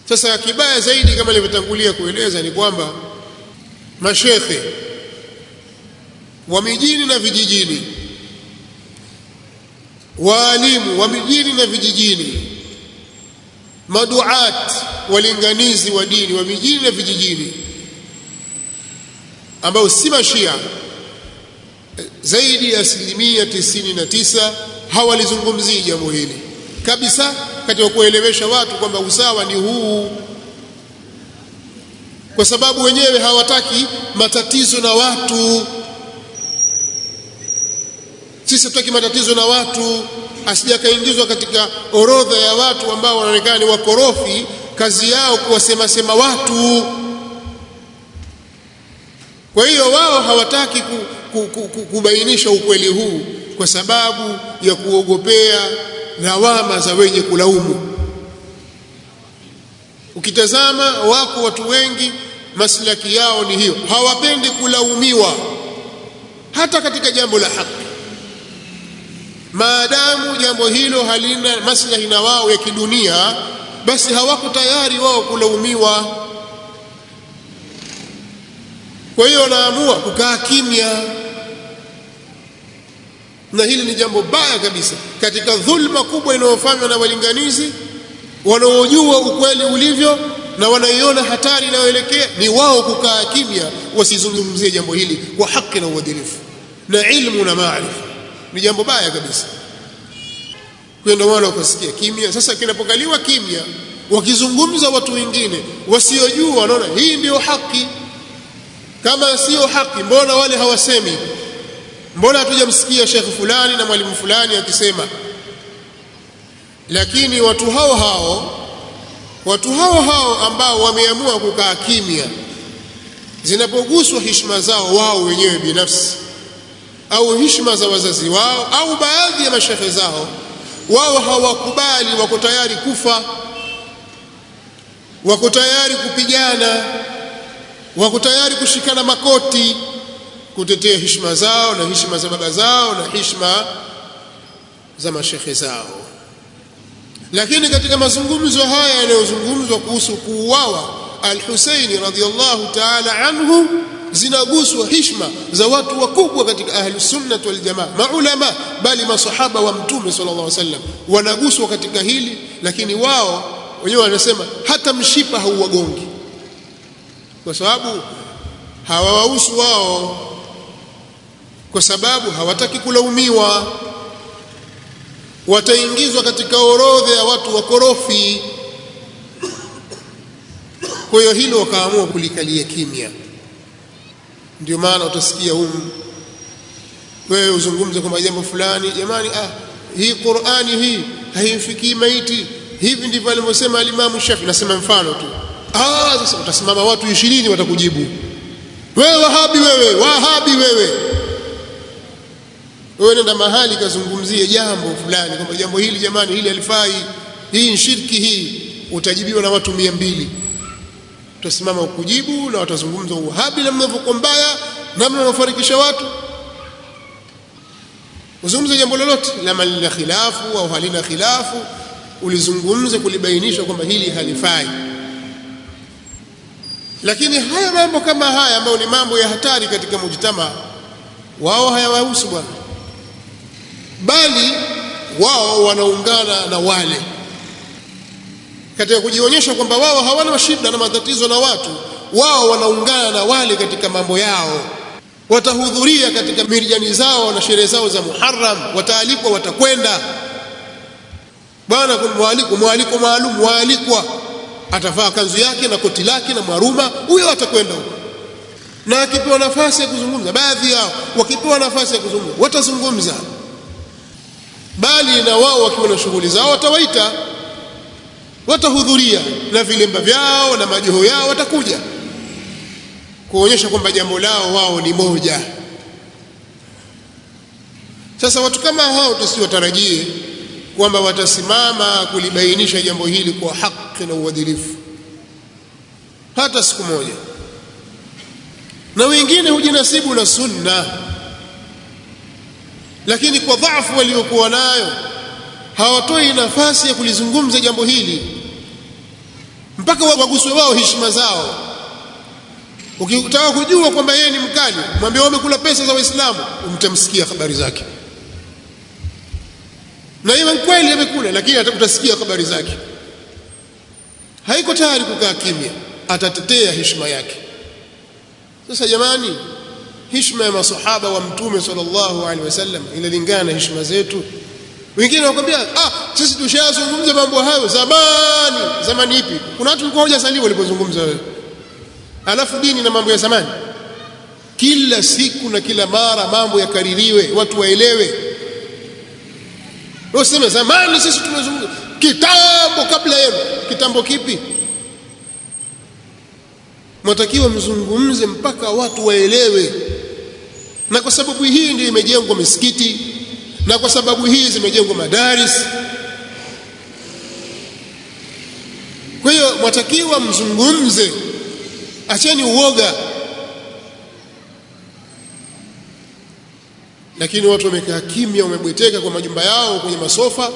Sasa kibaya zaidi kama nilivyotangulia kueleza ni kwamba mashekhe wa mijini na vijijini, waalimu wa mijini na vijijini, maduat walinganizi wa dini wa mijini na vijijini ambao si mashia, zaidi ya 99% hawalizungumzii jambo hili kabisa katika kuelewesha watu kwamba usawa ni huu, kwa sababu wenyewe hawataki matatizo na watu. Sisi hatutaki matatizo na watu, asijakaingizwa katika orodha ya watu ambao wanaonekana ni wakorofi, kazi yao kuwasema sema watu. Kwa hiyo wao hawataki kubainisha ukweli huu kwa sababu ya kuogopea lawama za wenye kulaumu. Ukitazama wako watu wengi maslaki yao ni hiyo, hawapendi kulaumiwa hata katika jambo la haki, maadamu jambo hilo halina maslahi na wao ya kidunia, basi hawako tayari wao kulaumiwa. Kwa hiyo wanaamua kukaa kimya, na hili ni jambo baya kabisa katika dhulma kubwa inayofanywa na walinganizi wanaojua ukweli ulivyo na wanaiona hatari inayoelekea. Ni wao kukaa kimya, wasizungumzie jambo hili kwa haki na uadilifu na ilmu na maarifa. Ni jambo baya kabisa. Kwa ndio wao wakasikia kimya. Sasa kinapokaliwa kimya, wakizungumza watu wengine wasiojua, wanaona hii ndio haki. Kama sio haki, mbona wale hawasemi? Mbona hatujamsikia shekhi fulani na mwalimu fulani akisema? Lakini watu hao ambao wameamua kukaa kimya, zinapoguswa heshima zao wao wenyewe binafsi au heshima za wazazi wao au baadhi ya mashekhe zao, wao hawakubali, wako tayari kufa, wako tayari kupigana, wako tayari kushikana makoti kutetea heshima zao na heshima za baba zao na heshima za mashekhe zao. Lakini katika mazungumzo haya yanayozungumzwa kuhusu kuuawa Al-Husaini radhiyallahu ta'ala anhu, zinaguswa heshima za watu wakubwa katika Ahlus Sunnah wal Jamaa, maulama, bali masahaba wa Mtume sallallahu alaihi wasallam wanaguswa katika hili. Lakini wao wenyewe wanasema hata mshipa hauwagongi, kwa sababu hawawahusu wao, kwa sababu hawataki kulaumiwa. Wataingizwa katika orodha ya watu wakorofi. Kwa hiyo hilo wakaamua kulikalia kimya. Ndio maana utasikia wewe uzungumze kwamba jambo fulani, jamani, hii Qur'ani hii haimfikii maiti, hivi ndivyo alivyosema Imam Shafi. Nasema mfano tu. Sasa utasimama watu 20 watakujibu, wewe wahabi, wewe nenda mahali kazungumzie jambo fulani kwamba jambo hili jamani, hili halifai, hii ni shirki, hii. Utajibiwa na watu 200. Utasimama ukujibu na watazungumza uhabi na mnavyokuwa mbaya, namna unafarikisha watu. Uzungumze jambo lolote lama lina khilafu au halina khilafu, ulizungumze kulibainisha kwamba hili halifai. Lakini haya mambo kama haya ambayo ni mambo ya hatari katika mujtama, wao hayawahusu bwana, bali wao wanaungana na wale katika kujionyesha kwamba wao hawana shida na matatizo na watu. Wao wanaungana na wale katika mambo yao, watahudhuria katika mirjani zao na sherehe zao za Muharram, wataalikwa, watakwenda. Bwana mwaliko maalum, waalikwa, atavaa kanzu yake na koti lake na maruma, huyo atakwenda huko. Na akipewa nafasi ya kuzungumza, baadhi yao wakipewa nafasi ya kuzungumza watazungumza, bali na wao wakiwa na shughuli zao watawaita, watahudhuria na vilemba vyao na majoho yao, watakuja kuonyesha kwamba jambo lao wao ni moja. Sasa watu kama hao tusiwatarajie kwamba watasimama kulibainisha jambo hili kwa haki na uadilifu hata siku moja. Na wengine hujinasibu na sunna, lakini kwa dhaifu waliokuwa nayo hawatoi nafasi ya kulizungumza jambo hili. mpaka waguswe wao heshima zao. Ukitaka kujua kwamba yeye ni mkali, mwambie wewe umekula pesa za Waislamu, umtamsikia habari zake. Na yeye kweli amekula, lakini utasikia habari zake. Haiko tayari kukaa kimya, atatetea heshima yake. Sasa jamani, heshima ya masahaba wa Mtume sallallahu alaihi wasallam inalingana heshima zetu. Wengine wakwambia sisi tushazungumza mambo hayo zamani. Zamani ipi? Kuna watu walikuwa hawajazaliwa walipozungumza wewe. Alafu dini na mambo ya zamani, kila siku na kila mara mambo yakaririwe, watu waelewe. Waseme zamani sisi tumezungumza, kitambo kabla yenu. Kitambo kipi? Mwatakiwa mzungumze mpaka watu waelewe. Na kwa sababu hii ndio imejengwa misikiti, na kwa sababu hii zimejengwa madaris. Kwa hiyo mwatakiwa mzungumze, acheni uoga. Lakini watu wamekaa kimya, wamebweteka kwa majumba yao kwenye masofa,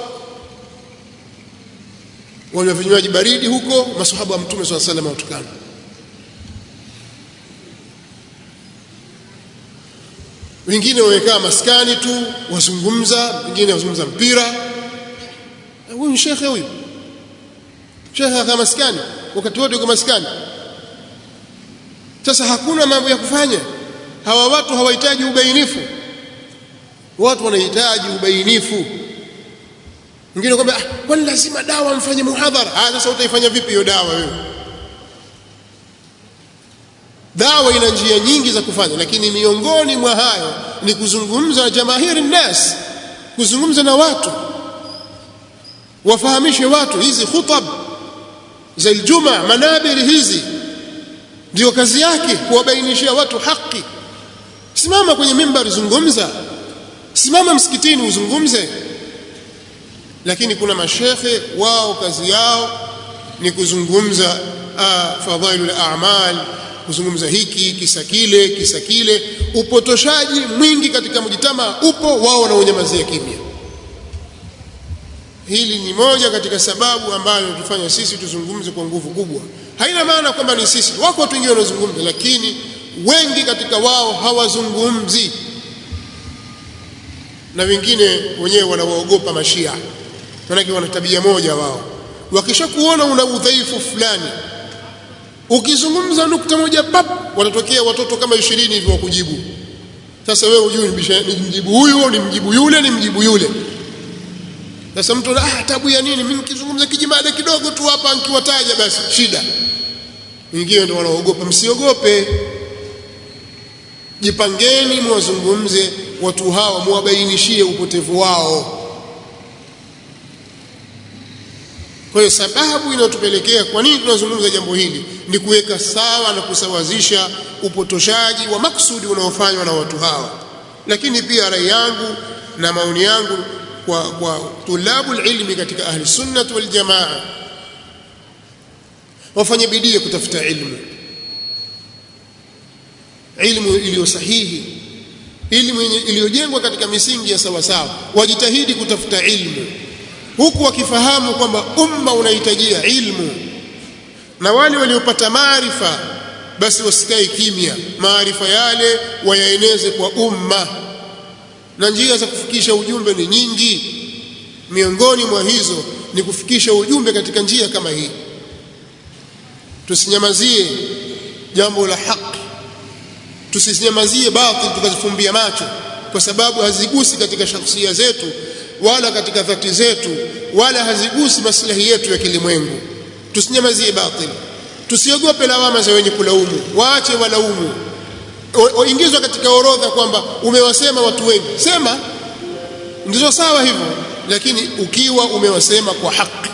wanywa vinywaji baridi huko. Masahaba wa Mtume swalla sallam watukana. Wengine wamekaa maskani tu wazungumza, wengine wazungumza mpira. Huyu shekhe, huyu shekhe kama maskani, wakati wote yuko maskani. Sasa hakuna mambo ya kufanya. Hawa watu hawahitaji ubainifu, watu wanahitaji ubainifu. Mwingine kwamba kwani lazima dawa mfanye muhadhara? Sasa utaifanya vipi hiyo dawa wewe? Dawa ina njia nyingi za kufanya, lakini miongoni mwa hayo ni kuzungumza na jamahiri nnas, kuzungumza na watu, wafahamishe watu. Hizi khutab za Ijumaa, manabiri hizi ndio kazi yake, kuwabainishia watu haki. Simama kwenye mimbari zungumza, simama msikitini uzungumze. Lakini kuna mashekhe wao kazi yao ni kuzungumza fadhailul a'mal, kuzungumza hiki kisa kile. Upotoshaji mwingi katika mjitamaa upo, wao na unyamazia kimya. Hili ni moja katika sababu ambayo tufanya sisi tuzungumze kwa nguvu kubwa. Haina maana kwamba ni sisi, wako watu wengine wanazungumza, lakini wengi katika wao hawazungumzi. Na wengine wenyewe wanawaogopa mashia, maana wana tabia moja wao, wakishakuona una udhaifu fulani, ukizungumza nukta moja pap, watatokea watoto kama 20 hivi wakujibu. Sasa wewe hujui ni mjibu huyu, ni mjibu yule, ni mjibu yule. Sasa mtu tabu ya nini? Mimi nikizungumza kijimada kidogo tu hapa nikiwataja basi shida. Wengine ndio wanaogopa. Msiogope, jipangeni muwazungumze watu hawa, muwabainishie upotevu wao. Kwa hiyo sababu inayotupelekea kwa nini tunazungumza jambo hili ni kuweka sawa na kusawazisha upotoshaji wa maksudi unaofanywa na watu hawa. Lakini pia rai yangu na maoni yangu kwa tulabul ilmi katika ahli sunnah wal jamaa, wafanye bidii kutafuta ilmu iliyo sahihi, ilmu iliyojengwa katika misingi ya sawa sawa. Wajitahidi kutafuta ilmu huku wakifahamu kwamba umma unahitajia ilmu, na wale waliopata maarifa basi wasikae kimya, maarifa yale wayaeneze kwa umma. Na njia za kufikisha ujumbe ni nyingi, miongoni mwa hizo ni kufikisha ujumbe katika njia kama hii. Tusinyamazie jambo la haki, tusinyamazie batil tukazifumbia macho, kwa sababu hazigusi katika shakhsia zetu wala katika dhati zetu, wala hazigusi maslahi yetu ya kilimwengu. Tusinyamazie batil, tusiogope lawama za wenye kulaumu, waache walaumu. Ingizwa katika orodha kwamba umewasema watu wengi, sema ndizo sawa hivyo, lakini ukiwa umewasema kwa haki.